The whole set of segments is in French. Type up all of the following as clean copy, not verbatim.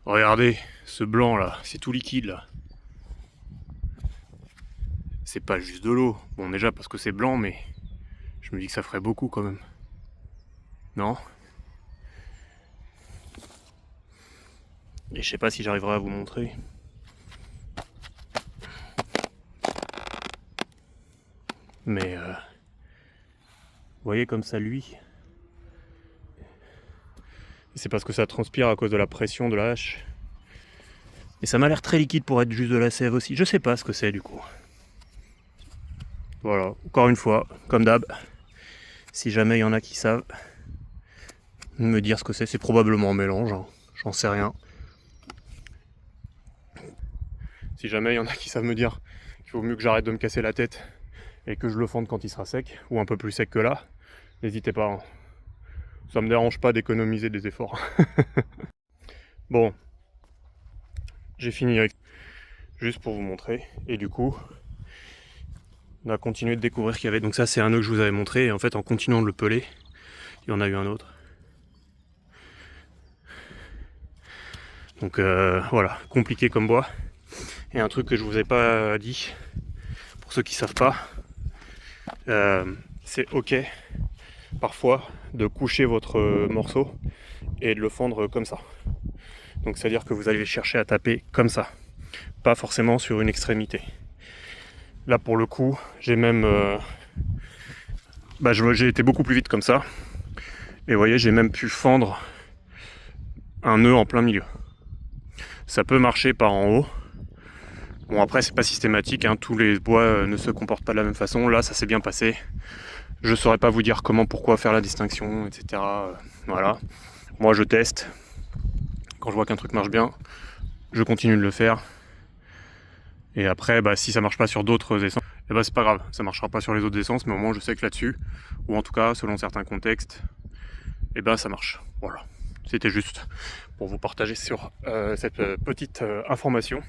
Regardez, ce blanc là, c'est tout liquide là. C'est pas juste de l'eau. Bon, déjà parce que c'est blanc, mais je me dis que ça ferait beaucoup quand même. Non? Et je sais pas si j'arriverai à vous montrer. Mais vous voyez comme ça luit. C'est parce que ça transpire à cause de la pression de la hache. Et ça m'a l'air très liquide pour être juste de la sève aussi. Je sais pas ce que c'est du coup. Voilà, encore une fois, comme d'hab, si jamais il y en a qui savent me dire ce que c'est probablement un mélange, hein. J'en sais rien. Si jamais il y en a qui savent me dire qu'il vaut mieux que j'arrête de me casser la tête et que je le fende quand il sera sec, ou un peu plus sec que là, n'hésitez pas, hein. Ça me dérange pas d'économiser des efforts. Bon, j'ai fini avec juste pour vous montrer, et du coup, on a continué de découvrir qu'il y avait, donc ça c'est un nœud que je vous avais montré, et en fait en continuant de le peler, il y en a eu un autre. Donc voilà, compliqué comme bois. Et un truc que je vous ai pas dit, pour ceux qui savent pas, c'est ok parfois de coucher votre morceau et de le fendre comme ça. Donc c'est à dire que vous allez chercher à taper comme ça, pas forcément sur une extrémité. Là pour le coup, j'ai même j'ai été beaucoup plus vite comme ça, et vous voyez, j'ai même pu fendre un nœud en plein milieu. Ça peut marcher par en haut. Bon, après c'est pas systématique, hein. Tous les bois ne se comportent pas de la même façon. Là ça s'est bien passé. Je saurais pas vous dire comment, pourquoi faire la distinction, etc. Voilà. Moi je teste. Quand je vois qu'un truc marche bien, je continue de le faire. Et après, si ça marche pas sur d'autres essences, c'est pas grave, ça marchera pas sur les autres essences, mais au moins je sais que là-dessus, ou en tout cas selon certains contextes, ça marche. Voilà. C'était juste pour vous partager sur cette petite information.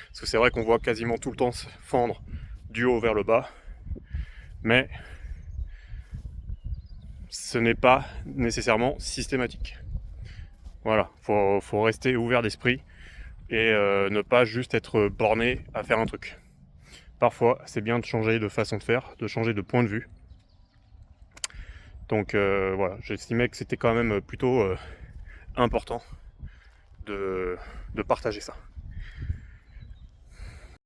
Parce que c'est vrai qu'on voit quasiment tout le temps se fendre du haut vers le bas, mais ce n'est pas nécessairement systématique. Voilà, faut rester ouvert d'esprit et ne pas juste être borné à faire un truc. Parfois, c'est bien de changer de façon de faire, de changer de point de vue. Donc voilà, j'estimais que c'était quand même plutôt important de partager ça.